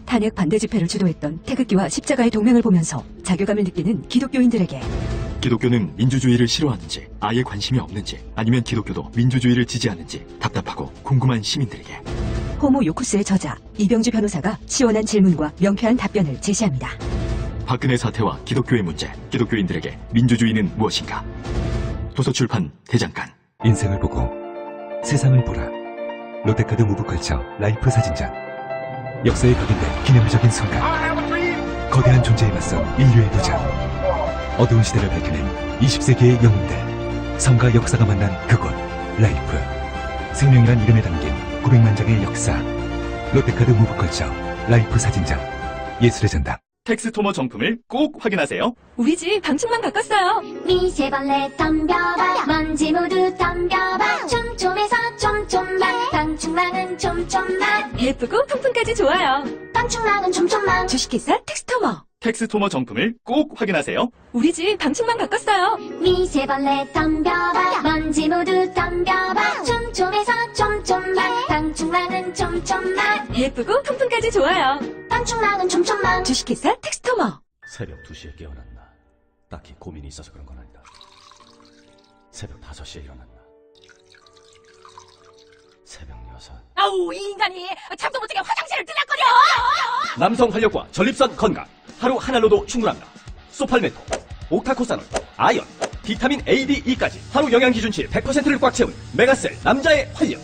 탄핵 반대 집회를 주도했던 태극기와 십자가의 동맹을 보면서 자괴감을 느끼는 기독교인들에게 기독교는 민주주의를 싫어하는지, 아예 관심이 없는지, 아니면 기독교도 민주주의를 지지하는지 답답하고 궁금한 시민들에게 호모 요쿠스의 저자 이병주 변호사가 시원한 질문과 명쾌한 답변을 제시합니다. 박근혜 사태와 기독교의 문제, 기독교인들에게 민주주의는 무엇인가? 도서출판 대장간. 인생을 보고 세상을 보라. 롯데카드 무브컬처 라이프 사진전. 역사에 각인된 기념비적인 순간. 거대한 존재에 맞선 인류의 도전. 어두운 시대를 밝혀낸 20세기의 영웅들. 삶과 역사가 만난 그곳 라이프. 생명이란 이름에 담긴 900만 장의 역사. 롯데카드 무브컬처 라이프 사진전. 예술의 전당. 텍스토머 정품을 꼭 확인하세요. 우리 집 방충망 바꿨어요. 미세벌레 덤벼봐 먼지 모두 덤벼봐 촘촘해서 촘촘만 방충망은 촘촘만 예쁘고 통풍까지 좋아요. 방충망은 촘촘만 주식회사 텍스토머. 텍스토머 정품을 꼭 확인하세요. 우리 집 방충망 바꿨어요. 미세벌레 덤벼봐 먼지 모두 덤벼봐 촘촘해서 촘촘만 방충망은 촘촘만 예쁘고 통풍까지 좋아요. 방충망은 촘촘만 주식회사 텍스토머. 새벽 2시에 깨어났나? 딱히 고민이 있어서 그런 건 아니다. 새벽 5시에 일어났나? 새벽 6. 아우, 이 인간이 잠도 못하게 화장실을 들락거려! 남성 활력과 전립선 건강. 하루 한 알로도 충분합니다. 소팔메토, 옥타코사놀, 아연, 비타민 A, D, E까지 하루 영양 기준치 100%를 꽉 채운 메가셀 남자의 활력.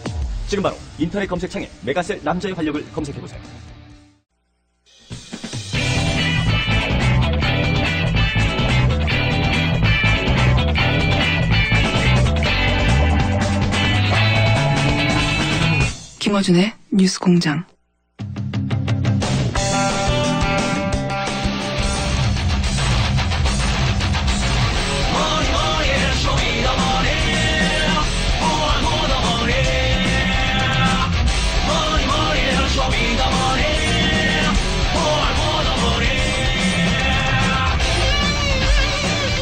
지금 바로 인터넷 검색창에 메가셀 남자의 활력을 검색해보세요. 김어준의 뉴스공장.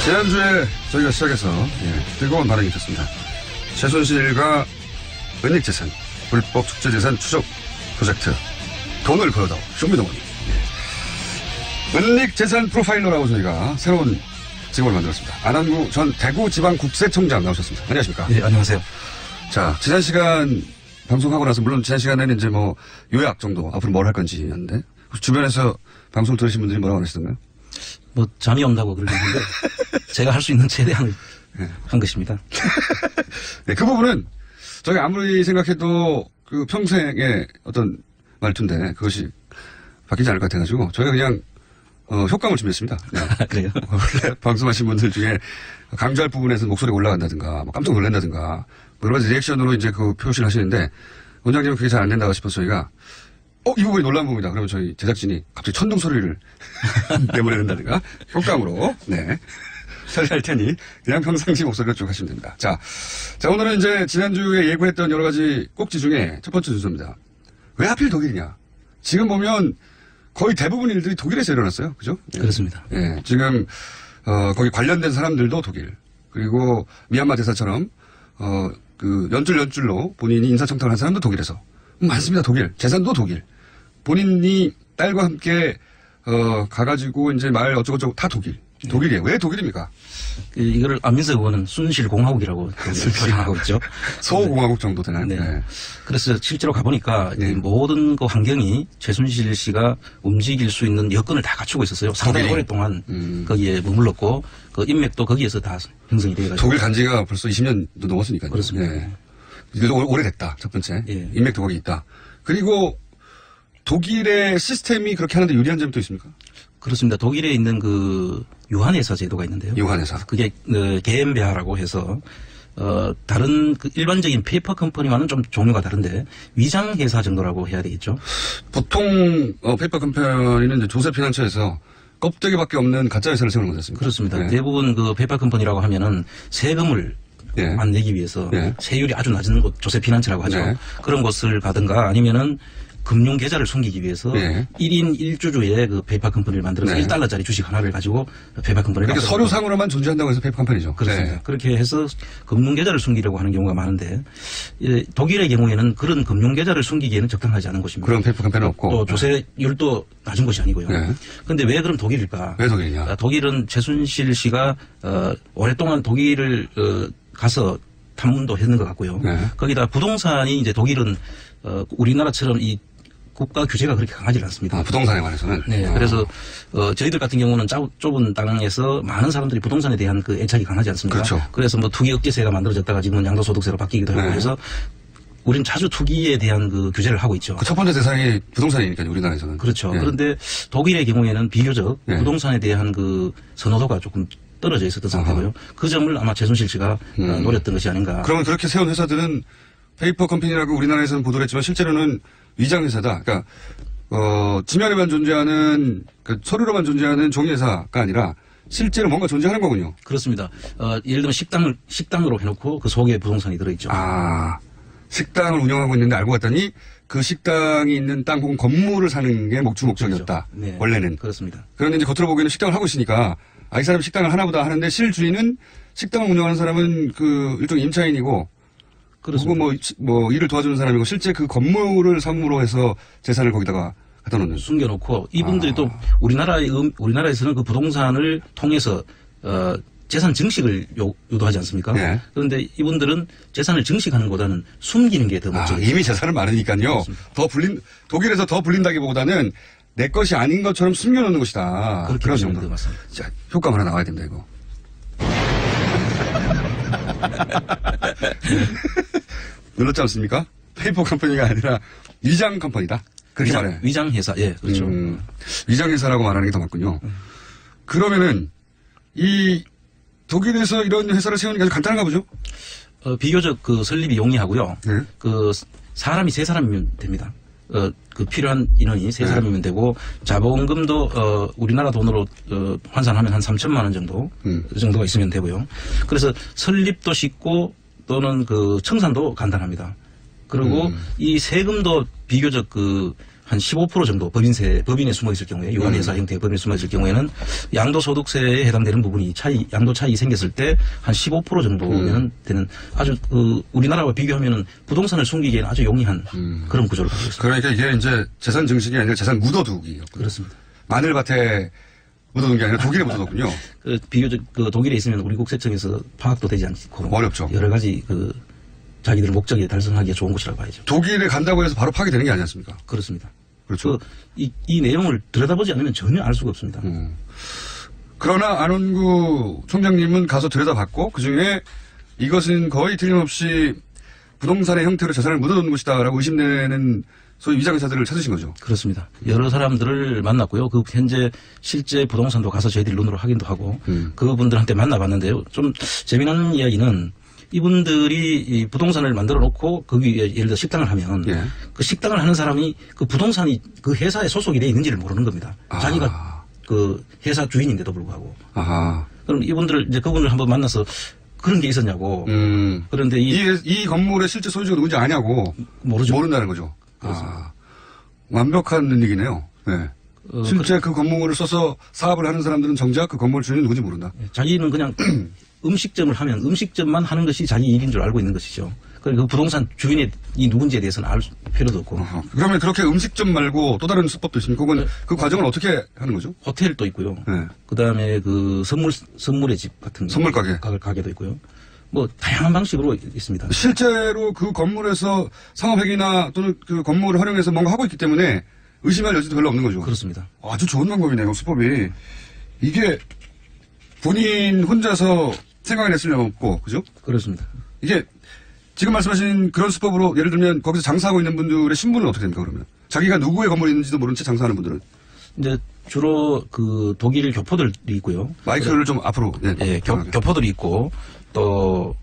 지난주에 저희가 시작해서 뜨거운 반응이 있었습니다. 최순실과 은닉재산, 불법 축제재산 추적 프로젝트, 돈을 벌어다오, 쇼미더머니. 은닉재산 프로파일러라고 저희가 새로운 직업을 만들었습니다. 안한구 전 대구지방국세청장 나오셨습니다. 안녕하십니까? 네, 안녕하세요. 자, 지난 시간 방송하고 나서, 물론 지난 시간에는 이제 뭐 요약 정도, 앞으로 뭘 할 건지였는데, 주변에서 방송 들으신 분들이 뭐라고 하셨던가요? 뭐, 잠이 온다고 그러는데, 제가 할 수 있는 최대한 한 것입니다. 네, 그 부분은 저희가 아무리 생각해도 그 평생의 어떤 말투인데 그것이 바뀌지 않을 것 같아가지고 저희가 그냥 효과음을 준비했습니다. 네. 그래요? 원래 방송하신 분들 중에 강조할 부분에서 목소리가 올라간다든가 뭐 깜짝 놀란다든가 뭐 여러 가지 리액션으로 이제 그 표시를 하시는데 원장님은 그게 잘 안 된다고 싶어서 저희가 이 부분이 놀란 부분이다. 그러면 저희 제작진이 갑자기 천둥 소리를 내보내는다든가 효과음으로 네. 처리할 테니 그냥 평상시 목소리로 쭉 하시면 됩니다. 자, 오늘은 이제 지난주에 예고했던 여러 가지 꼭지 중에 첫 번째 주소입니다. 왜 하필 독일이냐? 지금 보면 거의 대부분 일들이 독일에서 일어났어요. 그죠? 그렇습니다. 예. 지금 거기 관련된 사람들도 독일. 그리고 미얀마 대사처럼 그 연줄로 본인이 인사청탁을 한 사람도 독일에서 많습니다. 독일. 재산도 독일. 본인이 딸과 함께 가가지고 이제 말 어쩌고저쩌고 다 독일. 독일이에요. 왜 독일입니까? 이거를 안민석 의원은 순실공화국이라고 표현하고 있죠. 소공화국 정도 되나요? 네. 네. 그래서 실제로 가보니까 네. 이 모든 그 환경이 최순실 씨가 움직일 수 있는 여건을 다 갖추고 있었어요. 상당히 오랫동안 거기에 머물렀고 그 인맥도 거기에서 다 형성이 돼가지고. 독일 간지가 벌써 20년도 넘었으니까요. 그렇습니다. 네. 이거 오래됐다. 첫 번째. 예. 인맥도 거기 있다. 그리고 독일의 시스템이 그렇게 하는데 유리한 점이 또 있습니까? 그렇습니다. 독일에 있는 그 유한회사 제도가 있는데요. 유한회사. 그게 게엠베하라고 해서 다른 그 일반적인 페이퍼 컴퍼니와는 좀 종류가 다른데 위장 회사 정도라고 해야 되겠죠. 보통 페이퍼 컴퍼니는 이제 조세 피난처에서 껍데기밖에 없는 가짜 회사를 세우는 거였습니다. 그렇습니다. 네. 대부분 그 페이퍼 컴퍼니라고 하면은 세금을 네. 안 내기 위해서 네. 세율이 아주 낮은 곳 조세 피난처라고 하죠. 네. 그런 곳을 가든가 아니면은 금융 계좌를 숨기기 위해서 네. 1인 1주주의 그 페이퍼 컴퍼니를 만들어서 네. 1달러짜리 주식 하나를 가지고 페이퍼 컴퍼니를 그러니까 만들었고. 서류상으로만 존재한다고 해서 페이퍼 컴퍼니죠. 그렇습니다. 네. 그렇게 해서 금융 계좌를 숨기려고 하는 경우가 많은데 독일의 경우에는 그런 금융 계좌를 숨기기에는 적당하지 않은 곳입니다. 그런 페이퍼 컴퍼니는 없고. 또 조세율도 낮은 것이 아니고요. 그런데 왜 그럼 독일일까? 왜 독일이냐? 독일은 최순실 씨가 오랫동안 독일을 가서 탐문도 했는 것 같고요. 거기다 부동산이 이제 독일은 우리나라처럼 이 국가 규제가 그렇게 강하지 않습니다. 아, 부동산에 관해서는. 네, 그래서 저희들 같은 경우는 좁은 땅에서 많은 사람들이 부동산에 대한 그 애착이 강하지 않습니까? 그렇죠. 그래서 뭐 투기 억제세가 만들어졌다가 지금은 양도소득세로 바뀌기도 하고 해서 우리는 자주 투기에 대한 그 규제를 하고 있죠. 그 첫 번째 대상이 부동산이니까요, 우리나라에서는. 그렇죠. 그런데 독일의 경우에는 비교적 예. 부동산에 대한 그 선호도가 조금 떨어져 있었던 상태고요. 그 점을 아마 최순실 씨가 노렸던 것이 아닌가. 그러면 그렇게 세운 회사들은 페이퍼 컴퍼니라고 우리나라에서는 보도를 했지만 실제로는 위장 회사다. 그러니까 지면에만 존재하는 그 서류로만 존재하는 종이 회사가 아니라 실제로 뭔가 존재하는 거군요. 그렇습니다. 예를 들면 식당으로 해놓고 그 속에 부동산이 들어있죠. 아, 식당을 운영하고 있는데 알고 봤더니 그 식당이 있는 땅 혹은 건물을 사는 게 목적이었다. 그렇죠. 네. 원래는. 그렇습니다. 그런데 이제 겉으로 보기에는 식당을 하고 있으니까 이 사람이 식당을 하나보다 하는데 실주인은 식당을 운영하는 사람은 그 일종의 임차인이고 그렇습니다. 그리고 뭐 일을 도와주는 사람이고 실제 그 건물을 상무로 해서 재산을 거기다가 갖다 놓는. 숨겨놓고 이분들이 또 우리나라에서는 그 부동산을 통해서 재산 증식을 유도하지 않습니까? 네. 그런데 이분들은 재산을 증식하는 것보다는 숨기는 게 더 목적이죠. 이미 재산은 많으니까요. 독일에서 더 불린다기보다는 내 것이 아닌 것처럼 숨겨놓는 것이다. 그렇게 그런 보시면 정도. 맞습니다. 자, 효과음 하나 나와야 됩니다, 이거. 눌렀지 않습니까? 페이퍼 컴퍼니가 아니라 위장 컴퍼니다. 그렇게 말해. 위장 회사, 예, 그렇죠. 위장 회사라고 말하는 게 더 맞군요. 그러면은 이 독일에서 이런 회사를 세우는 게 아주 간단한가 보죠? 비교적 그 설립이 용이하고요. 네. 그 사람이 3사람이면 됩니다. 그 필요한 인원이 3사람이면 되고 자본금도 우리나라 돈으로 환산하면 한 3천만 원 정도 그 정도가 있으면 되고요. 그래서 설립도 쉽고 또는 그 청산도 간단합니다. 그리고 이 세금도 비교적 한 15% 정도 법인에 숨어 있을 경우에 유한회사 형태의 법인에 숨어 있을 경우에는 양도소득세에 해당되는 부분이 양도 차이 생겼을 때 한 15% 정도면 되는 아주 우리나라와 비교하면은 부동산을 숨기기에는 아주 용이한 그런 구조를 가지고 있습니다. 그러니까 이게 이제 재산 증식이 아니라 재산 묻어두기요. 그렇습니다. 마늘밭에 묻어둔 게 아니라 독일에 묻어뒀군요. 비교적 독일에 있으면 우리 국세청에서 파악도 되지 않고 어렵죠. 여러 가지 자기들 목적에 달성하기에 좋은 곳이라고 봐야죠. 독일에 간다고 해서 바로 파괴되는 게 아니지 않습니까? 그렇죠. 그렇습니다. 이 내용을 들여다보지 않으면 전혀 알 수가 없습니다. 그러나 안원구 총장님은 가서 들여다봤고 그중에 이것은 거의 틀림없이 부동산의 형태로 재산을 묻어두는 것이다라고 의심되는 소위 위장회사들을 찾으신 거죠. 그렇습니다. 여러 사람들을 만났고요. 현재 실제 부동산도 가서 저희들이 눈으로 확인도 하고 그분들한테 만나봤는데요. 좀 재미난 이야기는 이분들이 이 부동산을 만들어 놓고 거기 예를 들어 식당을 하면 그 식당을 하는 사람이 그 부동산이 그 회사에 소속이 돼 있는지를 모르는 겁니다. 자기가 그 회사 주인인데도 불구하고. 그럼 그분을 한번 만나서 그런 게 있었냐고. 그런데 이 건물의 실제 소유주가 누군지 아냐고. 모르죠. 모른다는 거죠. 완벽한 얘기네요. 네. 실제 그 건물을 써서 사업을 하는 사람들은 정작 그 건물 주인이 누군지 모른다. 자기는 그냥 음식점을 하면 음식점만 하는 것이 자기 일인 줄 알고 있는 것이죠. 그러니까 그 부동산 주인이 누군지에 대해서는 알 필요도 없고. 그러면 그렇게 음식점 말고 또 다른 수법도 있습니까? 혹은 그 과정을 어떻게 하는 거죠? 호텔도 있고요. 네. 그다음에 선물의 집 같은 선물 가게도 있고요. 뭐 다양한 방식으로 있습니다. 실제로 그 건물에서 상업행위나 또는 그 건물을 활용해서 뭔가 하고 있기 때문에 의심할 여지도 별로 없는 거죠. 그렇습니다. 아주 좋은 방법이네요, 수법이. 이게 본인 혼자서 생각을 했을 리 없고, 그죠? 그렇습니다. 이게 지금 말씀하신 그런 수법으로 예를 들면 거기서 장사하고 있는 분들의 신분은 어떻게 됩니까, 그러면? 자기가 누구의 건물이 있는지도 모른 채 장사하는 분들은? 이제 주로 독일 교포들이 있고요. 마이크를 좀 앞으로. 네, 교포들이 있고 또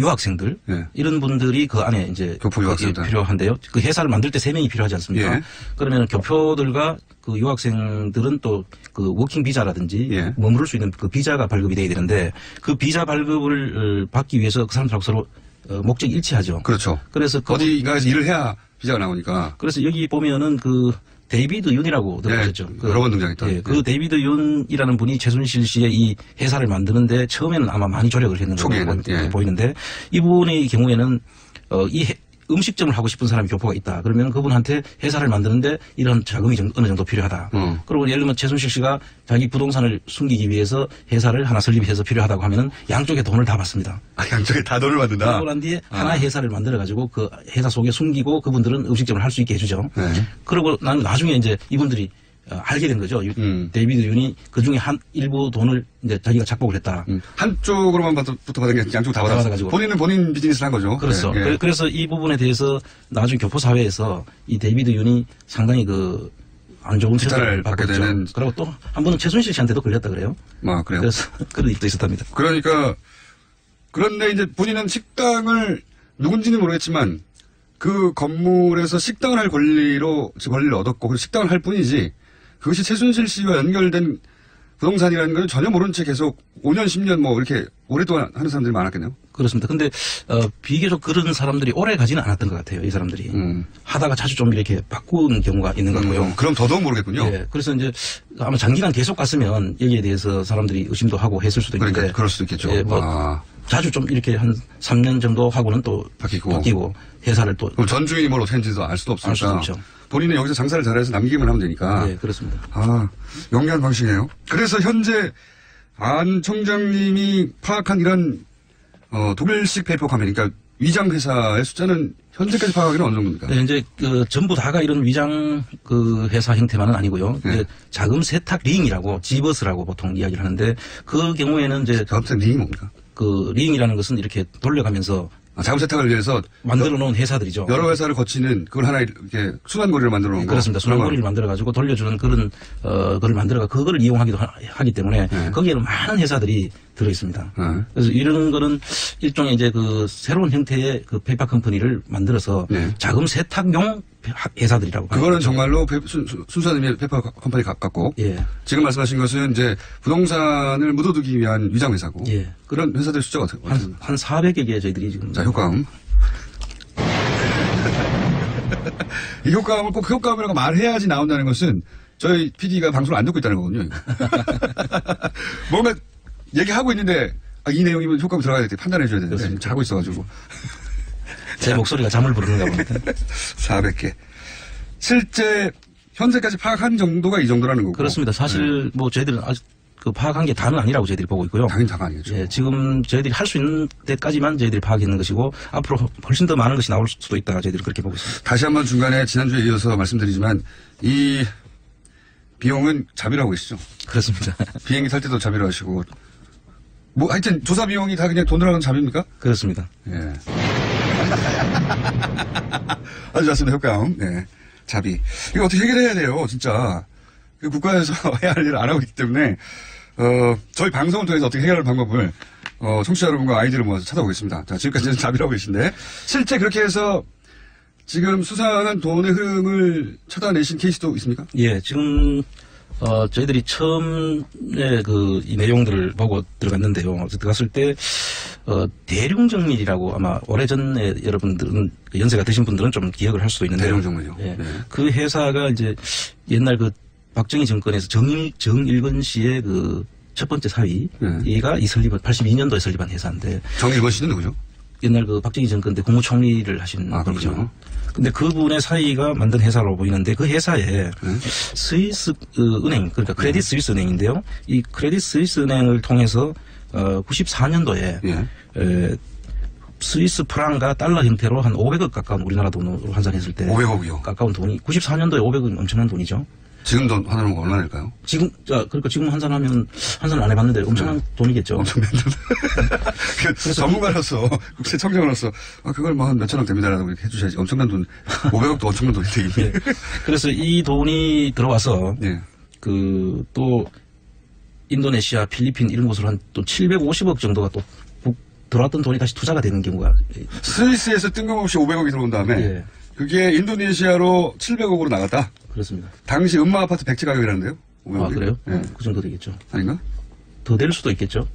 유학생들 이런 분들이 그 안에 이제 교포 유학생들 필요한데요. 그 회사를 만들 때 3명이 필요하지 않습니까? 그러면 교포들과 그 유학생들은 또 그 워킹 비자라든지 머무를 수 있는 그 비자가 발급이 돼야 되는데 그 비자 발급을 받기 위해서 그 사람들하고 서로 목적이 일치하죠. 그렇죠. 그래서 어디가에서 일을 해야 비자가 나오니까. 그래서 여기 보면은 그 데이비드 윤이라고 들어보셨죠? 네, 여러 번 등장했던. 예, 그 데이비드 윤이라는 분이 최순실 씨의 이 회사를 만드는데 처음에는 아마 많이 조력을 했는 초기에는, 걸로 보이는데 이분의 경우에는 음식점을 하고 싶은 사람이 교포가 있다. 그러면 그분한테 회사를 만드는데 이런 자금이 어느 정도 필요하다. 그리고 예를 들면 최순실 씨가 자기 부동산을 숨기기 위해서 회사를 하나 설립해서 필요하다고 하면은 양쪽에 돈을 다 받습니다. 양쪽에 다 돈을 받는다. 그러고 난 뒤에 하나의 회사를 만들어가지고 그 회사 속에 숨기고 그분들은 음식점을 할 수 있게 해주죠. 네. 그러고 나중에 이제 이분들이 알게 된 거죠. 데이비드 윤이 그 중에 일부 돈을 이제 자기가 착복을 했다. 한쪽으로만부터 받은 게 양쪽 다 받아가지고. 본인은 본인 비즈니스를 한 거죠. 그렇죠. 네. 그래서 이 부분에 대해서 나중에 교포 사회에서 이 데이비드 윤이 상당히 안 좋은 뒷단을 받게 되는. 그리고 또 한 번은 최순실 씨한테도 걸렸다 그래요. 그래요? 그래서 그런 일도 있었답니다. 그러니까 그런데 이제 본인은 식당을 누군지는 모르겠지만 그 건물에서 식당을 할 권리를 얻었고 그 식당을 할 뿐이지 그것이 최순실 씨와 연결된 부동산이라는 건 전혀 모른 채 계속 5년, 10년 이렇게 오랫동안 하는 사람들이 많았겠네요. 그렇습니다. 근데 비교적 그런 사람들이 오래 가지는 않았던 것 같아요. 이 사람들이 하다가 자주 좀 이렇게 바꾸는 경우가 있는 것 같고요. 그럼 더더욱 모르겠군요. 예, 그래서 이제 아마 장기간 계속 갔으면 여기에 대해서 사람들이 의심도 하고 했을 수도 있는데. 그러니까 그럴 수도 있겠죠. 예, 자주 좀 이렇게 한 3년 정도 하고는 또 바뀌고 회사를 또. 그럼 전주인이 뭘 어떻게 했는지도 알 수도 없으니까. 알 수도 없죠. 본인은 여기서 장사를 잘해서 남기기만 하면 되니까. 네, 그렇습니다. 영리한 방식이에요. 그래서 현재 안 총장님이 파악한 이런 독일식 페이퍼 카메라, 그러니까 위장 회사의 숫자는 현재까지 파악하기는 어느 정도입니까? 네, 이제 전부 다가 이런 위장 회사 형태만은 아니고요. 네. 자금 세탁 링이라고 지버스라고 보통 이야기를 하는데 그 경우에는 이제 자금 세탁 링이 뭡니까? 그 링이라는 것은 이렇게 돌려가면서 자금 세탁을 위해서 만들어 놓은 회사들이죠. 여러 회사를 거치는 그걸 하나 이렇게 순환고리를 만들어 놓은 거. 그렇습니다. 순환고리를 만들어 가지고 돌려주는 그런 그걸 만들어가 그거를 이용하기도 하기 때문에 거기에는 많은 회사들이 들어 있습니다. 그래서 이런 거는 일종의 이제 그 새로운 형태의 그 페이퍼 컴퍼니를 만들어서 자금 세탁용 회사들이라고. 그거는 정말로 순수한 의미의 페이퍼 컴퍼니 같고. 지금 말씀하신 것은 이제 부동산을 묻어두기 위한 위장 회사고. 그런 회사들 숫자가 어떻게? 한 400여 개 저희들이 지금. 자, 효과음. 이 효과음을 꼭 효과음이라고 말해야지 나온다는 것은 저희 PD가 방송을 안 듣고 있다는 거거든요. 뭔가 얘기하고 있는데 이 내용이면 효과음 들어가야 돼 판단해 줘야 되는데 지금 자고 있어가지고. 제 목소리가 잠을 부르는가 봅니다. 400개. 실제 현재까지 파악한 정도가 이 정도라는 거고. 그렇습니다. 사실 저희들은 아직 그 파악한 게 다는 아니라고 저희들이 보고 있고요. 당연히 다가 아니겠죠. 예, 지금 저희들이 할 수 있는 데까지만 저희들이 파악했는 것이고 앞으로 훨씬 더 많은 것이 나올 수도 있다 저희들이 그렇게 보고 있습니다. 다시 한번 중간에 지난주에 이어서 말씀드리지만 이 비용은 자비라고 계시죠? 그렇습니다. 비행기 탈 때도 자비로 하시고 하여튼 조사 비용이 다 그냥 돈 들어가는 자비입니까? 그렇습니다. 예. 아주 좋습니다. 효과음. 네. 자비. 이거 어떻게 해결해야 돼요, 진짜. 국가에서 해야 할 일을 안 하고 있기 때문에, 저희 방송을 통해서 어떻게 해결할 방법을, 청취자 여러분과 아이디어를 모아서 찾아보겠습니다. 자, 지금까지는 자비라고 계신데, 실제 그렇게 해서 지금 수상한 돈의 흐름을 찾아내신 케이스도 있습니까? 예, 지금, 저희들이 처음에 이 내용들을 보고 들어갔는데요. 들어갔을 때, 대룡정밀이라고 아마 오래전에 여러분들은 연세가 드신 분들은 좀 기억을 할 수도 있는데요. 대룡정밀이요? 예. 네. 그 회사가 이제 옛날 박정희 정권에서 정일건 씨의 첫 번째 사위, 얘가 82년도에 설립한 회사인데. 정일건 씨는 누구죠? 옛날 박정희 정권 때 국무총리를 하신 분이죠. 그렇군요. 근데 그분의 사이가 만든 회사로 보이는데 그 회사에 스위스 은행, 그러니까 크레딧 스위스 은행인데요. 이 크레딧 스위스 은행을 통해서 94년도에 스위스 프랑과 달러 형태로 한 500억 가까운 우리나라 돈으로 환산했을 때 500억이요? 가까운 돈이 94년도에 500억은 엄청난 돈이죠. 지금 돈 환산하면 얼마일까요? 그러니까 지금 환산하면 환산을 안 해봤는데 엄청난 돈이겠죠. 엄청난 돈. 전문가로서 국세청장으로서 그걸 한 몇천억 됩니다라고 이렇게 해주셔야지. 엄청난 돈. 500억도 엄청난 돈이 되겠네. 그래서 이 돈이 들어와서 또 인도네시아, 필리핀 이런 곳으로 한 또 750억 정도가 또 들어왔던 돈이 다시 투자가 되는 경우가. 스위스에서 뜬금없이 500억이 들어온 다음에 그게 인도네시아로 700억으로 나갔다? 그렇습니다. 당시 음마 아파트 백지 가격이라는데요? 500억이? 그래요? 네. 그 정도 되겠죠. 아닌가? 더 될 수도 있겠죠.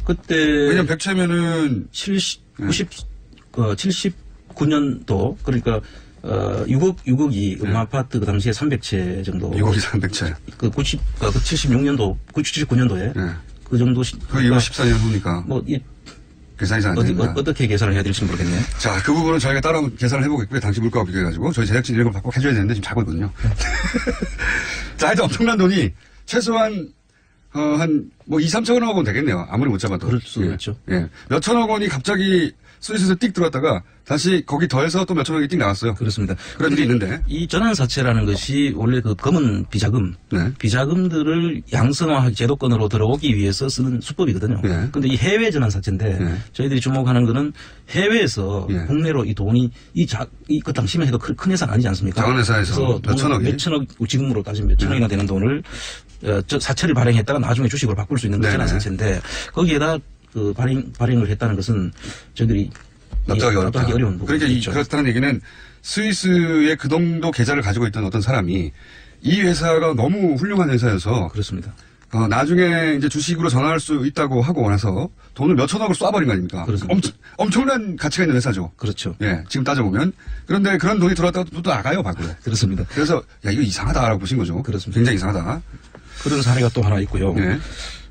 그때. 왜냐면 백채면은. 79년도, 그러니까 6억이 음아파트 그 당시에 300채 정도. 6억이 300채. 그 76년도, 79년도에. 네. 그 정도. 그 이후 14년 후니까. 뭐, 계산이 잘 안 됩니다. 어떻게 계산을 해야 될지 모르겠네요. 자, 그 부분은 저희가 따로 계산을 해보겠고요. 당시 물가와 비교해가지고. 저희 제작진 이런 걸 꼭 해줘야 되는데 지금 자고 있거든요. 자, 하여튼 엄청난 돈이 최소한, 뭐 2, 3천억 원은 되겠네요. 아무리 못 잡아도. 그럴 수 있죠. 예. 몇 천억 원이 갑자기 스위스에서 띡 들어왔다가 다시 거기 더해서 또 몇 천억이 띡 나왔어요. 그렇습니다. 그런 일이 있는데. 이 전환사채라는 것이 원래 그 검은 비자금, 네. 비자금들을 양성화 제도권으로 들어오기 위해서 쓰는 수법이거든요. 네. 근데 이 해외 전환사채인데 네. 저희들이 주목하는 거는 해외에서 네. 국내로 이 돈이 그 당시만 해도 큰 회사가 아니지 않습니까? 자원회사에서 몇 천억이. 몇 천억, 지금으로 따지면 몇 천억이나 되는 돈을 사채를 발행했다가 나중에 주식으로 바꿀 수 있는 그 네네. 전환사채인데 거기에다 그 발행을 했다는 것은 저희들이 납득하기 어려운 부분이 그러니까 있죠. 그렇다는 얘기는 스위스의 그 정도 계좌를 가지고 있던 어떤 사람이 이 회사가 너무 훌륭한 회사여서 그렇습니다. 나중에 이제 주식으로 전환할 수 있다고 하고 나서 돈을 몇 천억을 쏴버린 거 아닙니까? 그렇습니다. 엄청난 가치가 있는 회사죠. 그렇죠. 예, 지금 따져보면. 그런데 그런 돈이 들어왔다가 또 나가요, 밖으로. 그렇습니다. 그래서, 야, 이거 이상하다라고 보신 거죠. 그렇습니다. 굉장히 이상하다. 그런 사례가 또 하나 있고요. 예.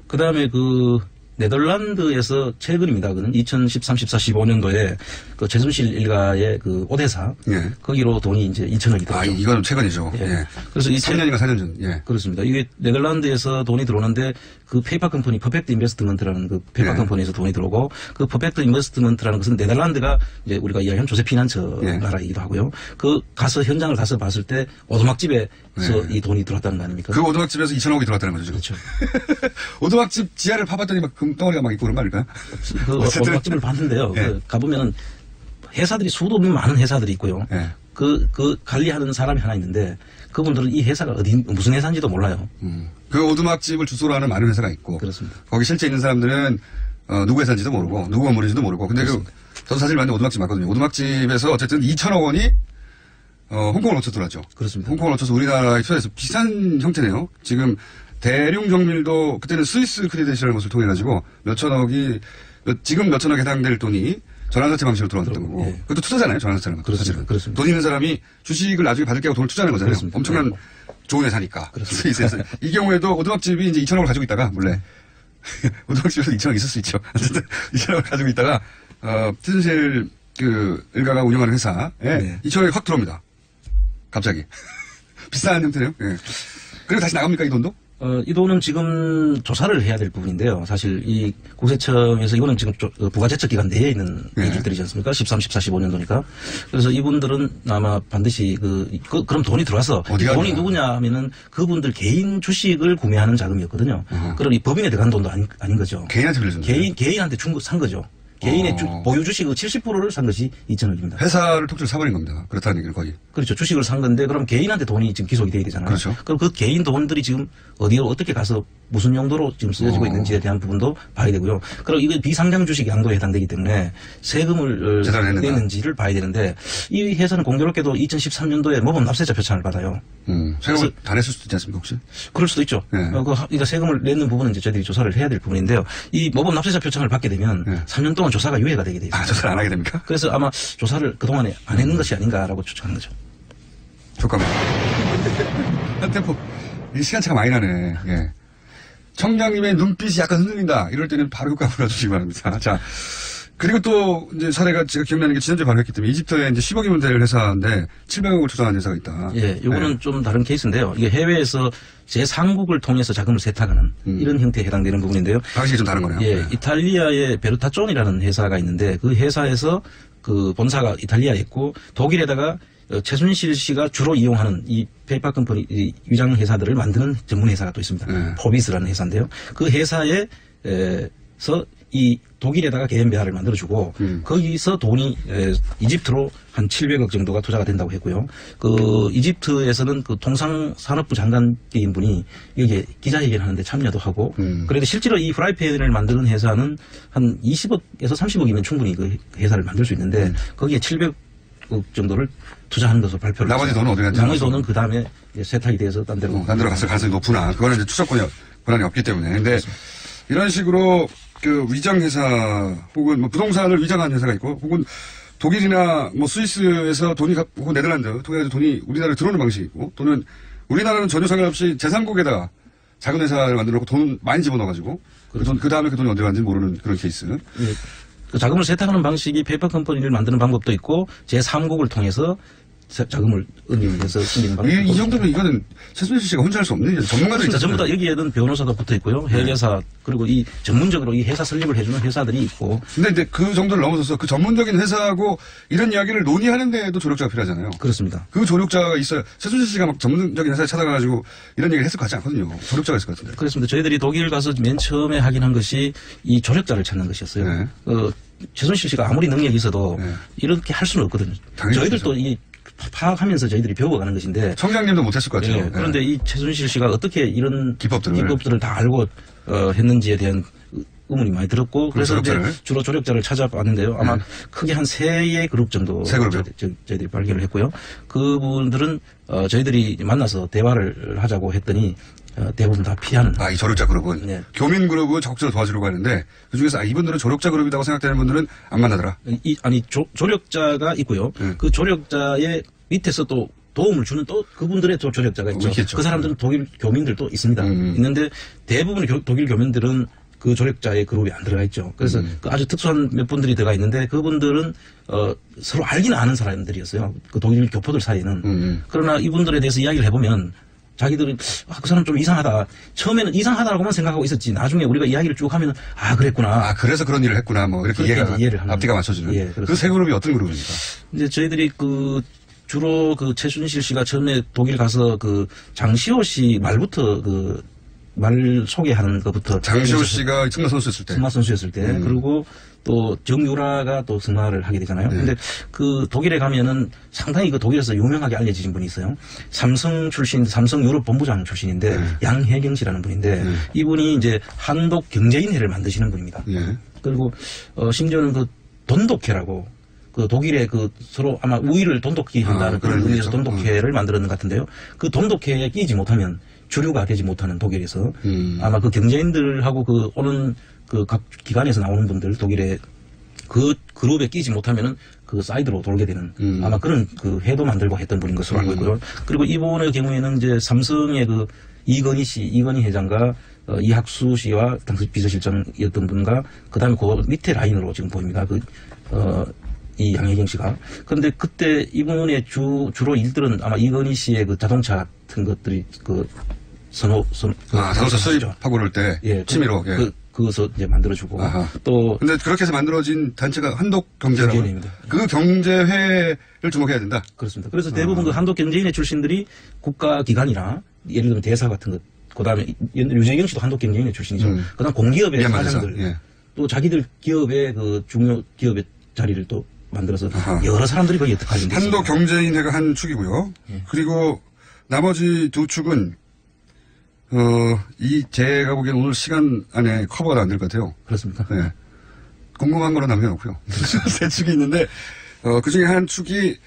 그 다음에 그 네덜란드에서 최근입니다. 그는 2013, 14, 15년도에 그 최순실 일가의 그 오대사 예. 거기로 돈이 이제 2천억이 들었죠. 아, 이건 최근이죠. 예. 예. 그래서 이 3년인가 4년 전. 예. 그렇습니다. 이게 네덜란드에서 돈이 들어오는데 그 페이퍼 컴퍼니 퍼펙트 인베스트먼트라는 그 페이퍼 예. 컴퍼니에서 돈이 들어오고 그 퍼펙트 인베스트먼트라는 것은 네덜란드가 이제 우리가 이야기하는 조세 피난처 예. 나라이기도 하고요. 그 현장을 가서 봤을 때 오두막집에서 예. 이 돈이 들어왔다는 거 아닙니까? 그 오두막집에서 2천억이 들어왔다는 거죠, 지금. 그렇죠. 오두막집 지하를 파봤더니 막 금덩어리가 막 있고 그런 말일까요? 그 어쨌든. 오두막집을 봤는데요. 예. 그 가보면은 회사들이 수도 없는 많은 회사들이 있고요. 예. 그 관리하는 사람이 하나 있는데 그분들은 이 회사가 무슨 회사인지도 몰라요. 그 오두막집을 주소로 하는 많은 회사가 있고. 그렇습니다. 거기 실제 있는 사람들은, 누구 회사인지도 모르고, 누구 건물인지도 모르고. 근데 저도 사실 봤는데 오두막집 맞거든요. 오두막집에서 어쨌든 2천억 원이, 홍콩을 놓쳐 들어왔죠. 그렇습니다. 홍콩을 놓쳐서 우리나라에 투자해서 비슷한 형태네요. 지금 대륙 정밀도 그때는 스위스 크레딧이라는 것을 통해 가지고 지금 몇 천억에 해당될 돈이 전환사채 방식으로 들어왔던 거고. 예. 그것도 투자잖아요. 전환사채는. 그렇습니다. 사실은. 그렇습니다. 돈 있는 사람이 주식을 나중에 받을 게 하고 돈을 투자하는 거잖아요. 그렇습니다. 엄청난 네. 좋은 회사니까. 그렇습니다. 스위스에서. 이 경우에도 오두막집이 이제 2천억을 가지고 있다가 몰래 오두막집에서 2천억 있을 수 있죠. 어쨌든 2천억을 가지고 있다가 최순실 그 일가가 운영하는 회사에 네. 2천억이 확 들어옵니다. 갑자기. 비싼 형태네요. 예. 그리고 다시 나갑니까, 이 돈도? 이 돈은 지금 조사를 해야 될 부분인데요. 사실 이 국세청에서 이거는 지금 부가제척 기간 내에 있는 네. 일들이지 않습니까? 13, 14, 15년도니까. 그래서 이분들은 아마 반드시 그럼 돈이 들어와서 어디가 돈이 들어가? 누구냐 하면은 그분들 개인 주식을 구매하는 자금이었거든요. 그럼 이 법인에 들어간 돈도 아닌 거죠. 개인한테 빌려준 거예요? 개인한테 산 거죠. 개인의 보유 주식의 70%를 산 것이 2천억입니다. 회사를 통째로 사버린 겁니다. 그렇다는 얘기는 거의. 그렇죠. 주식을 산 건데 그럼 개인한테 돈이 지금 기속이 돼야 되잖아요. 그렇죠. 그럼 그 개인 돈들이 지금 어디로 어떻게 가서 무슨 용도로 지금 쓰여지고 있는지에 대한 부분도 봐야 되고요. 그리고 이거 비상장 주식 양도에 해당되기 때문에 세금을 제대로 냈는지를 봐야 되는데 이 회사는 공교롭게도 2013년도에 모범 납세자 표창을 받아요. 세금을 다 냈을 수도 있지 않습니까, 혹시? 그럴 수도 있죠. 네. 그러니까 세금을 내는 부분은 이제 저희들이 조사를 해야 될 부분인데요. 이 모범 납세자 표창을 받게 되면 네. 3년 동안 조사가 유예가 되게 돼 있습니다. 조사를 안 하게 됩니까? 그래서 아마 조사를 그동안에 안 했는 것이 아닌가라고 추측하는 거죠. 잠깐만. 한 템포. 이 시간차가 많이 나네. 예. 청장님의 눈빛이 약간 흔들린다. 이럴 때는 바로 효과 불러주시기 바랍니다. 자. 그리고 또, 이제 사례가 제가 기억나는 게 지난주에 바로 했기 때문에 이집트에 이제 10억이면 될 회사인데 700억을 투자한 회사가 있다. 예, 요거는 좀 다른 케이스인데요. 이게 해외에서 제3국을 통해서 자금을 세탁하는 이런 형태에 해당되는 부분인데요. 방식이 좀 다른 거네요. 예, 네. 이탈리아의 베르타존이라는 회사가 있는데 그 회사에서 그 본사가 이탈리아에 있고 독일에다가 최순실 씨가 주로 이용하는 이 페이퍼 컴퍼니 이 위장 회사들을 만드는 전문 회사가 또 있습니다. 네. 포비스라는 회사인데요. 그 회사에서 이 독일에다가 개연배합을 만들어주고 거기서 돈이 이집트로 한 700억 정도가 투자가 된다고 했고요. 그 이집트에서는 그 통상산업부 장관인 분이 여기에 기자회견 하는데 참여도 하고 그래도 실제로 이 프라이팬을 만드는 회사는 한 20억에서 30억이면 충분히 그 회사를 만들 수 있는데 거기에 700억 정도를 투자하는 것으로 발표를 나머지 했어요. 돈은 어디 갔는지 나머지 돈은 그 다음에 세탁이 돼서 딴 데로 딴 데로 갔을 가능성이 높구나. 그거는 이제 추적 권한이 없기 때문에. 근데 이런 식으로 그 위장 회사 혹은 뭐 부동산을 위장한 회사가 있고 혹은 독일이나 뭐 스위스에서 돈이 혹은 네덜란드 통해서 돈이 우리나라에 들어오는 방식이고 또는 우리나라는 전혀 상관없이 제3국에다 작은 회사를 만들어 놓고 돈 많이 집어넣어가지고 그 다음에 그 돈이 어디 갔는지 모르는 그런 케이스. 예. 그 자금을 세탁하는 방식이 페이퍼 컴퍼니를 만드는 방법도 있고 제3국을 통해서 자금을 은행에서 숨기는 방법도 이 정도면 이거는 최순실 씨가 혼자 할 수 없는 전문가들이 있습니다. 전부 다 여기에는 변호사도 붙어 있고요. 회계사 그리고 이 전문적으로 이 회사 설립을 해주는 회사들이 있고. 근데 이제 그 정도를 넘어서서 그 전문적인 회사하고 이런 이야기를 논의하는 데에도 조력자가 필요하잖아요. 그렇습니다. 그 조력자가 있어야 최순실 씨가 막 전문적인 회사에 찾아가가지고 이런 얘기를 했을 것 같지 않거든요. 조력자가 있을 것 같은데. 그렇습니다. 저희들이 독일 가서 맨 처음에 하긴 한 것이 이 조력자를 찾는 것이었어요. 네. 최순실 씨가 아무리 능력이 있어도 네. 이렇게 할 수는 없거든요. 저희들도 이 파악하면서 저희들이 배워가는 것인데. 청장님도 못했을 것 같아요. 네. 그런데 이 최순실 씨가 어떻게 이런 기법들을 다 알고 했는지에 대한 의문이 많이 들었고 그래서 이제 주로 조력자를 찾아봤는데요. 아마 크게 한 3의 그룹 정도 저희들이 발견을 했고요. 그분들은 저희들이 만나서 대화를 하자고 했더니 대부분 다 피하는. 이 조력자 그룹은 네. 교민 그룹은 적극적으로 도와주려고 하는데 그 중에서 이분들은 조력자 그룹이라고 생각되는 분들은 안 만나더라. 조력자가 있고요. 그 조력자의 밑에서 또 도움을 주는 또 그분들의 또 조력자가 있죠. 있겠죠. 그 사람들은 독일 교민들도 있습니다. 있는데 대부분의 독일 교민들은 그 조력자의 그룹에 안 들어가 있죠. 그래서 그 아주 특수한 몇 분들이 들어가 있는데 그분들은 서로 알기는 아는 사람들이었어요. 그 독일 교포들 사이에는. 그러나 이분들에 대해서 이야기를 해보면 자기들은 그 사람 좀 이상하다. 처음에는 이상하다라고만 생각하고 있었지. 나중에 우리가 이야기를 쭉 하면 그랬구나. 그래서 그런 일을 했구나. 뭐 이렇게 이해를 앞뒤가 맞춰주는. 예, 그 세 그룹이 어떤 그룹입니까? 이제 저희들이 주로 최순실 씨가 처음에 독일 가서 장시호 씨 말부터 말 소개하는 것부터. 장시호 씨가 승마 선수였을 때. 승마 선수였을 때. 그리고 또 정유라가 또 승마를 하게 되잖아요. 근데 독일에 가면은 상당히 독일에서 유명하게 알려진 분이 있어요. 삼성 출신, 삼성 유럽 본부장 출신인데 양혜경 씨라는 분인데 이분이 이제 한독 경제인회를 만드시는 분입니다. 그리고 심지어는 돈독회라고 독일의 서로 아마 우위를 돈독히 한다는 그런 의미에서 돈독회를 만들었는 것 같은데요. 그 돈독회에 끼지 못하면 주류가 되지 못하는 독일에서 아마 그 경제인들하고 오는 각 기관에서 나오는 분들 독일의 그 그룹에 끼지 못하면은 사이드로 돌게 되는 아마 그런 회도 만들고 했던 분인 것으로 알고 있고요. 그리고 이분의 경우에는 이제 삼성의 이건희 회장과 이학수 씨와 당시 비서실장이었던 분과 그다음에 그 밑에 라인으로 지금 보입니다. 이 양혜경 씨가. 그런데 그때 이분의 주로 일들은 아마 이건희 씨의 자동차 같은 것들이 자동차 수입하고 그럴 때 취미로. 그것을 이제 만들어주고. 또. 근데 그렇게 해서 만들어진 단체가 한독경제라고. 그 경제회를 주목해야 된다. 그렇습니다. 그래서 대부분 한독경제인회 출신들이 국가기관이나 예를 들면 대사 같은 것, 그 다음에 유재경 씨도 한독경제인회 출신이죠. 그 다음 공기업의 사장들. 또 자기들 기업의 중요 기업의 자리를 또 만들어서 여러 사람들이 거기에 관련돼 있습니다. 한독경제인회가 한 축이고요. 그리고 나머지 두 축은 제가 보기엔 오늘 시간 안에 커버가 안 될 것 같아요. 그렇습니까? 네. 궁금한 거로 남겨놓고요. 세 축이 있는데, 그 중에 한 축이,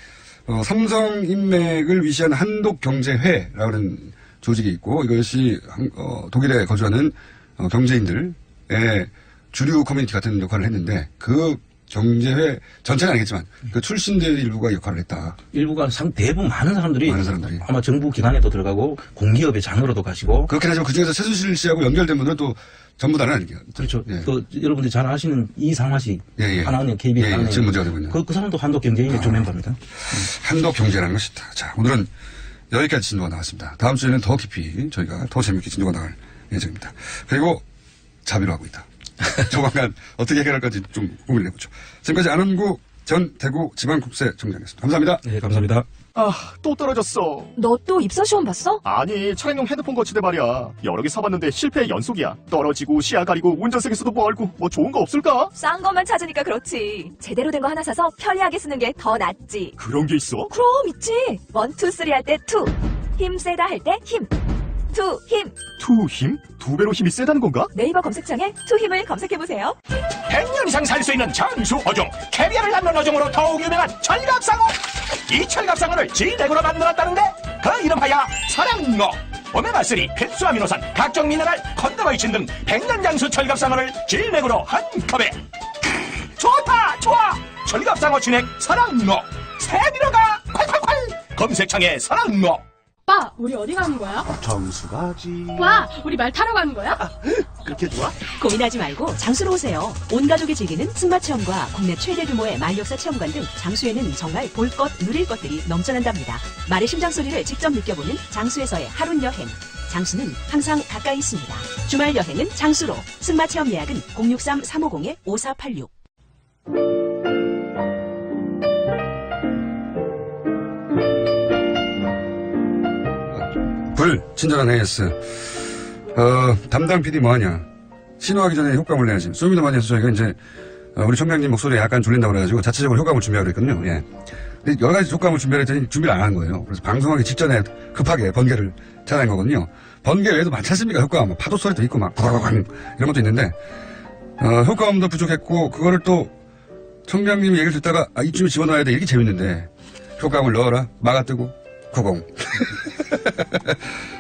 삼성인맥을 위시한 한독경제회라고 하는 조직이 있고, 이것이, 독일에 거주하는, 경제인들의 주류 커뮤니티 같은 역할을 했는데, 그 경제회 전체는 아니겠지만 그 출신들 일부가 역할을 했다. 일부가 대부분 많은 사람들이 아마 정부 기관에도 들어가고 공기업의 장으로도 가시고. 그렇긴 하지만 그중에서 최순실 씨하고 연결된 분들은 또 전부 다는 아니에요. 그렇죠. 여러분들이 잘 아시는 이상화씨 하나은행 KBS 하나은행 지금 문제가 되고 있는. 그 사람도 한독경제인회 조 멤버입니다. 한독경제라는 것이 있다. 자, 오늘은 여기까지 진도가 나왔습니다. 다음 주에는 더 깊이 저희가 더 재밌게 진도가 나갈 예정입니다. 그리고 자비로 하고 있다. 조만간 어떻게 해결할까지 좀 고민을 해보죠. 지금까지 안원구 전 대구지방국세청장이었습니다. 감사합니다. 네, 감사합니다. 또 떨어졌어. 너 또 입사 시험 봤어? 아니, 차량용 핸드폰 거치대 말이야. 여러 개 사봤는데 실패의 연속이야. 떨어지고 시야 가리고 운전석에서도 멀고 뭐 좋은 거 없을까? 싼 것만 찾으니까 그렇지. 제대로 된 거 하나 사서 편리하게 쓰는 게 더 낫지. 그런 게 있어? 그럼 있지. 1, 2, 3 할 때 2. 힘 세다 할 때 힘. 투 힘. 투 힘? 2배로 힘이 세다는 건가? 네이버 검색창에 투 힘을 검색해보세요. 100년 이상 살 수 있는 장수 어종, 캐비아를 낳는 어종으로 더욱 유명한 철갑상어. 이 철갑상어를 진액으로 만들었다는데 그 이름하여 사랑어. 오메가3, 필수 아미노산, 각종 미네랄, 컨드로이친 등 100년 장수 철갑상어를 진액으로 한 컵에. 좋다, 좋아. 철갑상어 진액 사랑로. 새 민어가 콸콸콸. 검색창에 사랑로. 오빠, 우리 어디 가는 거야? 정수 가지. 와, 우리 말 타러 가는 거야? 그렇게 좋아? 고민하지 말고 장수로 오세요. 온 가족이 즐기는 승마 체험과 국내 최대 규모의 말 역사 체험관 등 장수에는 정말 볼 것, 누릴 것들이 넘쳐난답니다. 말의 심장 소리를 직접 느껴보는 장수에서의 하룬 여행. 장수는 항상 가까이 있습니다. 주말 여행은 장수로. 승마 체험 예약은 063-350-5486. 친절한 AS. 담당 PD 뭐하냐. 신호하기 전에 효과물 내야지. 소미더마니에서 저희가 이제 우리 총장님 목소리에 약간 졸린다고 그래가지고 자체적으로 효과물 준비하고 그랬거든요. 예. 근데 여러 가지 효과물 준비를 했더니 준비를 안 한 거예요. 그래서 방송하기 직전에 급하게 번개를 찾아낸 거거든요. 번개 외에도 많지 않습니까? 효과음. 뭐 파도 소리도 있고 막 부가가강 이런 것도 있는데 효과음도 부족했고 그거를 또 총장님이 얘기를 듣다가 이쯤에 집어넣어야 돼. 이렇게 재밌는데 효과음을 넣어라. 막아뜨고 구공.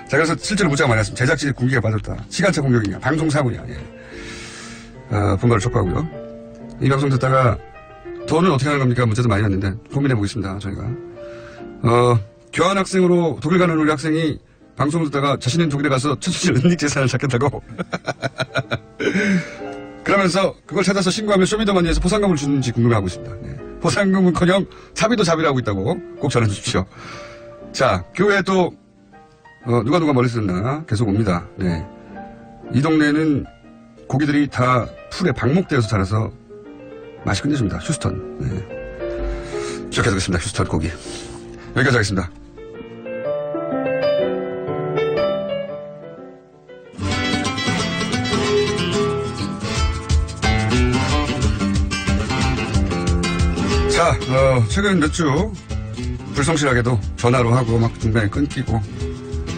자, 그래서 실제로 문자가 많이 왔습니다. 제작진의 군기가 빠졌다. 시간차 공격이냐. 방송사고냐. 예. 분발을 촉구하고요. 이 방송 듣다가 돈은 어떻게 하는 겁니까? 문자도 많이 왔는데 고민해 보겠습니다. 저희가. 교환학생으로 독일 가는 우리 학생이 방송을 듣다가 자신은 독일에 가서 천주실 은닉 재산을 찾겠다고. 그러면서 그걸 찾아서 신고하면 쇼미더머니에서 보상금을 주는지 궁금해하고 있습니다. 네. 보상금은커녕 자비도 자비를 하고 있다고 꼭 전해 주십시오. 자, 교회에 또 누가 멀리 쓰나 계속 옵니다. 네. 이 동네는 고기들이 다 풀에 방목되어서 자라서 맛이 끝내줍니다. 휴스턴. 네. 기억해두겠습니다. 휴스턴 고기. 여기까지 하겠습니다. 자, 최근 몇 주 불성실하게도 전화로 하고 막 중간에 끊기고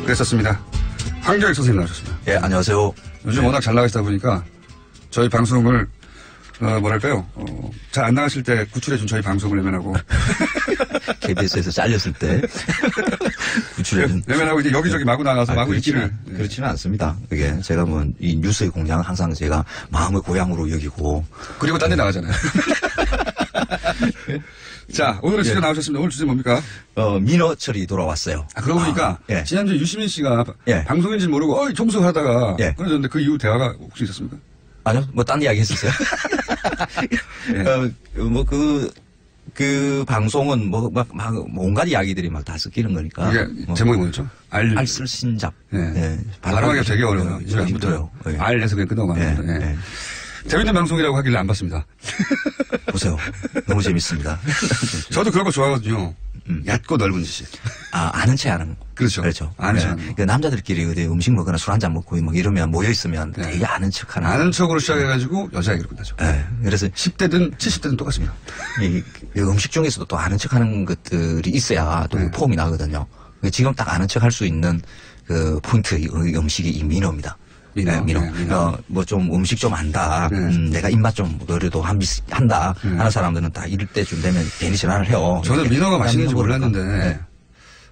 그랬었습니다. 황교익 선생님 나오셨습니다. 예, 안녕하세요. 요즘 네. 워낙 잘 나가시다 보니까 저희 방송을 뭐랄까요? 잘 안 나가실 때 구출해준 저희 방송을 외면하고 KBS에서 잘렸을 때 구출해준 외면하고 이제 여기저기 마구 나가서 마구 그렇지는, 있기를. 그렇지는 않습니다. 그게 제가 뭐 이 뉴스의 공장은 항상 제가 마음의 고향으로 여기고 그리고 딴 데 나가잖아요. 자, 오늘은 예. 시간 나오셨습니다. 오늘 주제 뭡니까? 민어철이 돌아왔어요. 그러고 보니까 예. 지난주에 유시민 씨가 예. 방송인지 모르고 종소하다가 예. 그러셨는데 그 이후 대화가 혹시 있었습니까? 아니요, 뭐 딴 이야기 했었어요. 그 방송은 막 온갖 이야기들이 막 다 섞이는 거니까. 이게 제목이 뭐였죠? 알쓸신잡. 예. 예. 발음하기가 되게 어려워요. 힘들어요. 예. 알에서 그냥 끝나고 가는 예. 건데. 예. 재밌는 방송이라고 하길래 안 봤습니다. 보세요. 너무 재밌습니다. 저도 그런 거 좋아하거든요. 얕고 넓은 짓이. 아는 체 하는 거. 그렇죠. 그렇죠. 아는 체 하는 거. 그 남자들끼리 어디 음식 먹거나 술 한잔 먹고 막 이러면 모여있으면 되게 아는 척 하는 아는 척으로 시작해가지고 여자에게로 끝나죠. 네. 그래서 10대든 70대든 똑같습니다. 이 음식 중에서도 또 아는 척 하는 것들이 있어야 또 폼이 나거든요. 지금 딱 아는 척 할 수 있는 그 포인트 음식이 이 민어입니다. 민어. 뭐 좀 음식 좀 안다. 내가 입맛 좀 그래도 한다. 하는 사람들은 다 이럴 때쯤 되면 괜히 전화를 해요. 저는 민어가 맛있는지 몰랐는데 네.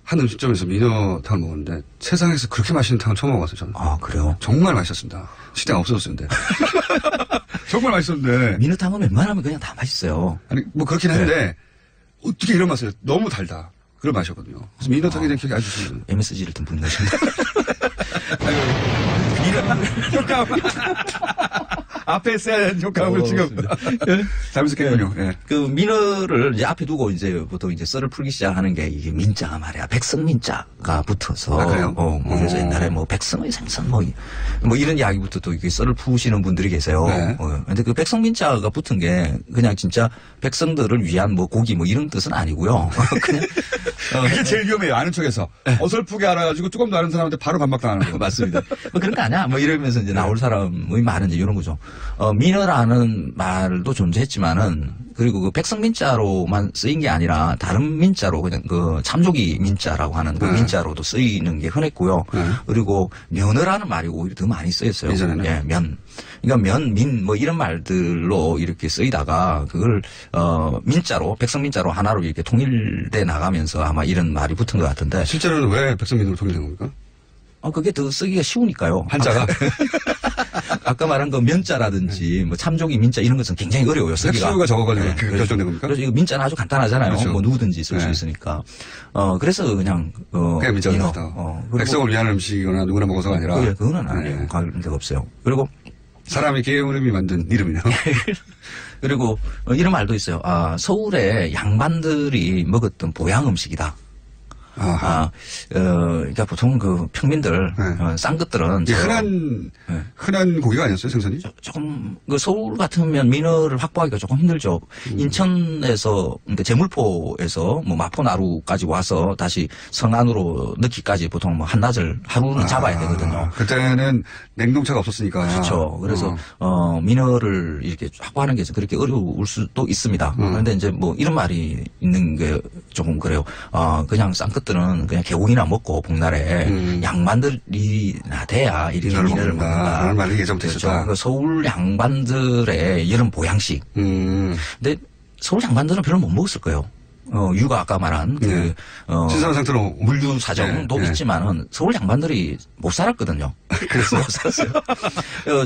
한 음식점에서 민어탕을 먹었는데 세상에서 그렇게 맛있는 탕을 처음 먹었어요. 저는. 아, 그래요? 정말 맛있었습니다. 식당 없어졌는데. 정말 맛있었는데. 민어탕은 웬만하면 그냥 다 맛있어요. 아니 뭐 그렇긴 한데 어떻게 이런 맛을 너무 달다. 그런 맛이었거든요. 그래서 민어탕에 대한 기억이 아주 좋습니다. MSG를 듬뿍 넣으셨네. 효과음. 앞에 있어야 효과음을 지금. 잘못했군요. 예. 그 민어를 이제 앞에 두고 이제 보통 이제 썰을 풀기 시작하는 게 이게 민자가 말이야. 백성민자가 붙어서. 아, 그래요? 그래서 옛날에 뭐 백성의 생선 뭐 이런 이야기부터 또 이렇게 썰을 푸시는 분들이 계세요. 네. 근데 그 백성민자가 붙은 게 그냥 진짜 백성들을 위한 뭐 고기 뭐 이런 뜻은 아니고요. 그냥. 그게 제일 위험해요. 아는 척에서. 어설프게 알아가지고 조금 더 아는 사람한테 바로 반박당하는 거. 맞습니다. 뭐 그런 거 아니야. 뭐 이러면서 이제 나올 사람의 말은 이제 이런 거죠. 민어라는 말도 존재했지만은 그리고 그 백성민자로만 쓰인 게 아니라 다른 민자로 그냥 그 참조기 민자라고 하는 그 민자로도 쓰이는 게 흔했고요. 그리고 면어라는 말이 오히려 더 많이 쓰였어요. 예전에는? 예, 면. 그러니까 민, 뭐 이런 말들로 이렇게 쓰이다가 그걸, 민자로, 백성민자로 하나로 이렇게 통일돼 나가면서 아마 이런 말이 붙은 것 같은데. 실제로는 왜 백성민으로 통일된 겁니까? 그게 더 쓰기가 쉬우니까요. 한자가? 아까 말한 그 면자라든지 뭐 참조기 민자 이런 것은 굉장히 어려워요. 쓰기가. 횟수가 적어가지고 네, 그렇게 결정된 겁니까? 그래서 이거 민자는 아주 간단하잖아요. 그렇죠. 뭐 누구든지 쓸 수 있으니까. 그래서 그냥 그냥 민자가 민어. 나왔다. 백성을 위한 음식이거나 누구나 먹어서가 아니라. 그거는 아니에요. 관계가 없어요. 그리고 사람이 게으름이 만든 이름이네요. 그리고 이런 말도 있어요. 서울의 양반들이 먹었던 보양 음식이다. 그러니까 보통 그 평민들, 싼 것들은. 흔한 고기가 아니었어요, 생선이? 조금, 그 서울 같으면 민어를 확보하기가 조금 힘들죠. 인천에서, 그러니까 제물포에서 뭐 마포나루까지 와서 다시 성안으로 넣기까지 보통 뭐 한낮을, 하루는 잡아야 되거든요. 그때는 냉동차가 없었으니까. 그렇죠. 그래서, 민어를 이렇게 확보하는 게 그렇게 어려울 수도 있습니다. 그런데 이제 뭐 이런 말이 있는 게 조금 그래요. 그냥 싼 것들은 그냥 개고기나 먹고 복날에 양반들이나 돼야 이렇게 민어를 먹는다. 그런 말이 예전부터 그렇죠. 있었다. 그 서울 양반들의 이런 보양식. 근데 서울 양반들은 별로 못 먹었을 거예요. 유가 아까 말한 신선한 상태로 물류 사정도 있지만은 서울 양반들이 못 살았거든요. 그래서 못 살았어요.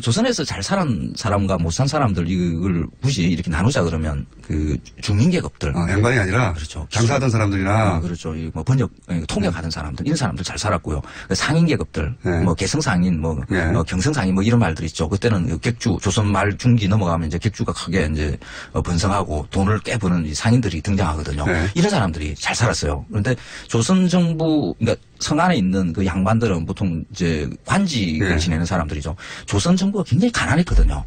조선에서 잘 살은 사람과 못 산 사람들 이걸 굳이 이렇게 나누자 그러면 그 중민계급들 양반이 아니라 그렇죠. 장사하던 사람들이나 그렇죠. 뭐 번역 통역하던 사람들 이런 사람들 잘 살았고요. 상인계급들 뭐 개성상인 뭐 경성상인 뭐 이런 말들 있죠. 그때는 객주 조선 말 중기 넘어가면 이제 객주가 크게 이제 번성하고 돈을 깨부는 이 상인들이 등장하거든요. 이런 사람들이 잘 살았어요. 그런데 조선 정부, 그러니까 성안에 있는 그 양반들은 보통 이제 관직을 지내는 사람들이죠. 조선 정부가 굉장히 가난했거든요.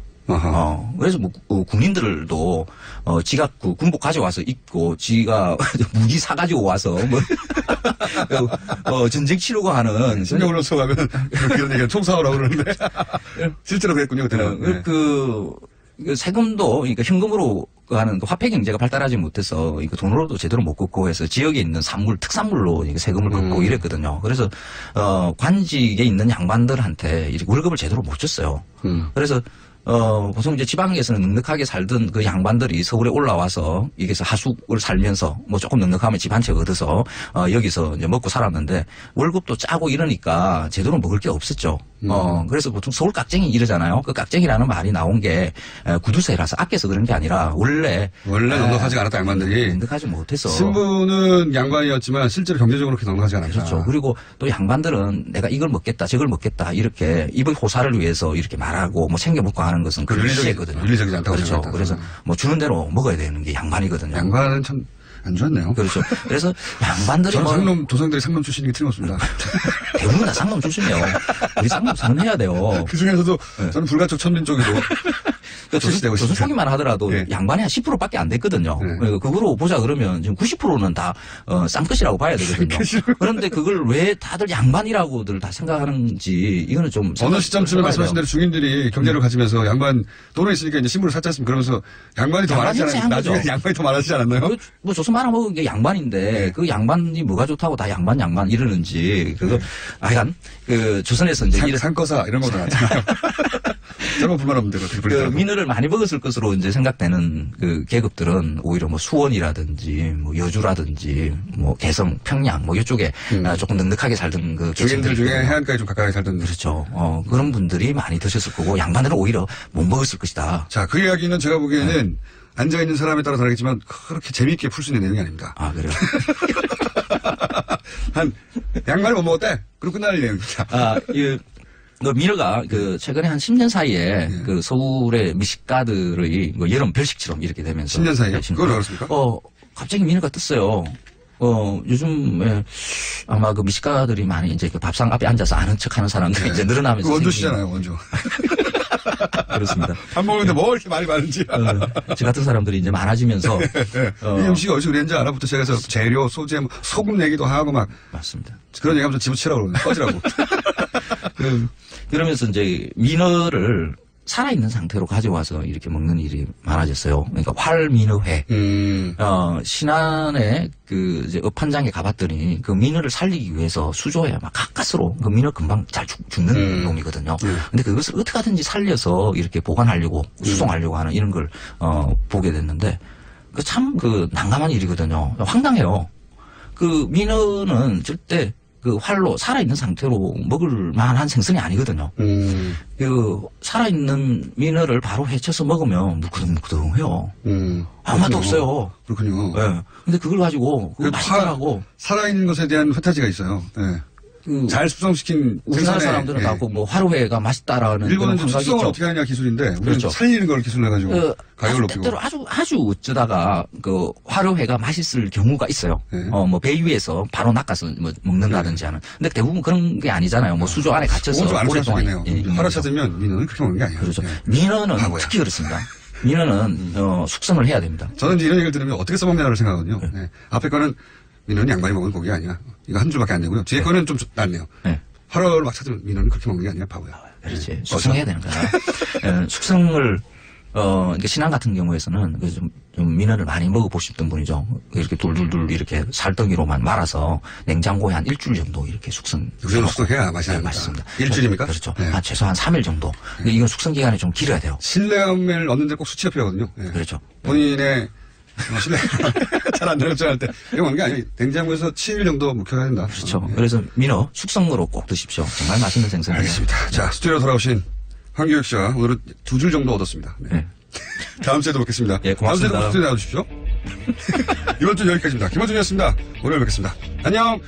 그래서 뭐, 군인들도, 지가 그 군복 가져와서 입고, 지가 무기 사가지고 와서, 전쟁 치르고 하는. 신경을 써가면 그런 얘기가 총사하라고 그러는데. 실제로 그랬군요, 그때는. 세금도, 그러니까 현금으로 하는 화폐 경제가 발달하지 못해서 돈으로도 제대로 못 걷고 해서 지역에 있는 산물, 특산물로 세금을 걷고 이랬거든요. 그래서, 관직에 있는 양반들한테 이렇게 월급을 제대로 못 줬어요. 그래서, 보통 이제 지방에서는 넉넉하게 살던 그 양반들이 서울에 올라와서 여기서 하숙을 살면서 뭐 조금 넉넉하면 집 한 채 얻어서 여기서 이제 먹고 살았는데 월급도 짜고 이러니까 제대로 먹을 게 없었죠. 그래서 보통 서울 깍쟁이 이러잖아요. 그 깍쟁이라는 말이 나온 게 구두쇠라서 아껴서 그런 게 아니라 원래 넉넉하지 않았다 양반들이. 넉넉하지 못해서. 신부는 양반이었지만 실제로 경제적으로 그렇게 넉넉하지 않았다. 그렇죠. 그리고 또 양반들은 내가 이걸 먹겠다 저걸 먹겠다 이렇게 입의 호사를 위해서 이렇게 말하고 뭐 챙겨 먹고 하는 것은 그 시대거든요. 윤리적이지 않다고 그렇죠. 생각했다. 그래서 뭐 주는 대로 먹어야 되는 게 양반이거든요. 양반은 참 안 좋았네요. 그렇죠. 그래서 양반들이 저는 상놈 도상들이 상놈 출신인 게 틀림없습니다. 대부분 다 상놈 출신이에요. 우리 상놈 선해야 돼요. 그 중에서도 저는 불가촉 천민 쪽으로 조선 초기만 하더라도 양반이 한 10%밖에 안 됐거든요. 그거로 보자 그러면 지금 90%는 다 싼 것이라고 봐야 되거든요. 그런데 그걸 왜 다들 양반이라고들 다 생각하는지 이거는 좀 어느 시점쯤에 말씀하신 대로 중인들이 경제를 가지면서 양반 돈은 있으니까 이제 신부를 샀지 않습니까? 그러면서 양반이 더 많아지지 않았나요? 나중에 양반이 더 많아지지 않았나요? 뭐 조선 말아먹은 게 양반인데 그 양반이 뭐가 좋다고 다 양반 이러는지 그거 하여간 그 조선에서 이제 산거사 이런 것도 나왔잖아요. 저런 불만 없는데 그 민어를 많이 먹었을 것으로 이제 생각되는 그 계급들은 오히려 뭐 수원이라든지 뭐 여주라든지 뭐 개성, 평양 뭐 이쪽에 조금 넉넉하게 살던 그 주민들 중에 해안가에 좀 가까이 살던 그렇죠. 그런 분들이 많이 드셨을 거고 양반들은 오히려 못 먹었을 것이다. 자, 그 이야기는 제가 보기에는 앉아 있는 사람에 따라 다르겠지만 그렇게 재미있게 풀 수 있는 내용이 아닙니다. 아, 그래요? 양반을 못 먹었대. 그리고 끝날 내용입니다. 그 민어가 그 최근에 한 10년 사이에 그 서울의 미식가들의 뭐 여름 별식처럼 이렇게 되면서 10년 사이에 그걸 알았습니까? 갑자기 민어가 떴어요. 요즘에 아마 그 미식가들이 많이 이제 그 밥상 앞에 앉아서 아는 척하는 사람들이 이제 늘어나면서 그 원조시잖아요, 원조. 그렇습니다. 밥 먹는데 뭐 이렇게 말이 많은지. 저 같은 사람들이 이제 많아지면서 이 음식이 어디서 그랬는지 알아부터 제가 재료, 소재, 소금 얘기도 하고 막 맞습니다. 그런 얘기하면서 집어치라고 그러네. 꺼지라고. 그러면서 이제 민어를 살아있는 상태로 가져와서 이렇게 먹는 일이 많아졌어요. 그러니까 활민어회. 신안에 그 이제 업한장에 가봤더니 그 민어를 살리기 위해서 수조에 막 가까스로 그 민어 금방 잘 죽는 놈이거든요. 근데 그것을 어떻게 하든지 살려서 이렇게 보관하려고 수송하려고 하는 이런 걸 보게 됐는데 그 참 그 난감한 일이거든요. 황당해요. 그 민어는 절대 그 활로 살아있는 상태로 먹을 만한 생선이 아니거든요. 그 살아있는 민어를 바로 해쳐서 먹으면 무크덩무크덩해요. 아무 맛도 없어요. 그렇군요. 네. 근데 그걸 가지고 그거 맛있다라고 살아있는 것에 대한 판타지가 있어요. 네. 잘 숙성시킨 우리나라 생선의, 사람들은 예. 다 뭐 화로회가 맛있다라는 일본은 좀 생각이 숙성을 있죠. 어떻게 하냐 기술인데 우리는 그렇죠. 살리는 걸 기술로 해가지고 가격을 높이고. 때때로 아주 어쩌다가 그 화로회가 맛있을 경우가 있어요. 뭐 배 위에서 바로 낚아서 뭐 먹는다든지 하는. 근데 대부분 그런 게 아니잖아요. 뭐 수조 안에 갇혀서 그건 좀 오랫동안. 아는 하루 찾으면 민어는 그렇게 먹는 게 아니에요. 그렇죠. 예. 민어는 바보야. 특히 그렇습니다. 민어는 숙성을 해야 됩니다. 저는 이제 이런 얘기를 들으면 어떻게 써먹냐를 생각하거든요. 네. 앞에 거는 민어는 양반이 먹은 고기가 아니야. 이거 한 줄밖에 안 되고요. 뒤에 거는 좀 낫네요. 화로를 막 찾으면 민어는 그렇게 먹는 게 아니야. 바보야. 그렇지. 숙성해야 되는 거야. 숙성을 이게 신안 같은 경우에서는 좀 민어를 많이 먹어보셨던 분이죠. 이렇게 둘둘둘 이렇게 살덩이로만 말아서 냉장고에 한 일주일 정도 이렇게 숙성. 그 정도 숙성해야 맛이 납니다. 맛있습니다. 일주일입니까? 그렇죠. 네. 한 최소한 3일 정도. 근데 이건 숙성 기간이 좀 길어야 돼요. 신뢰감을 얻는데 꼭 수치가 필요하거든요. 네. 그렇죠. 본인의 신뢰감 잘안 되는 할 때 이거 먹는 게 아니에요. 냉장고에서 7일 정도 묵혀야 된다. 그렇죠. 그래서 민어 숙성으로 꼭 드십시오. 정말 맛있는 생선이에요. 알겠습니다. 자, 스튜디오로 돌아오신 황교익 씨와 오늘은 2줄 정도 얻었습니다. 네. 다음 주에도 뵙겠습니다. 예, 고맙습니다. 다음 주에도 스튜디오 나와주십시오. 이번 주 여기까지입니다. 김원준이었습니다. 월요일 뵙겠습니다. 안녕!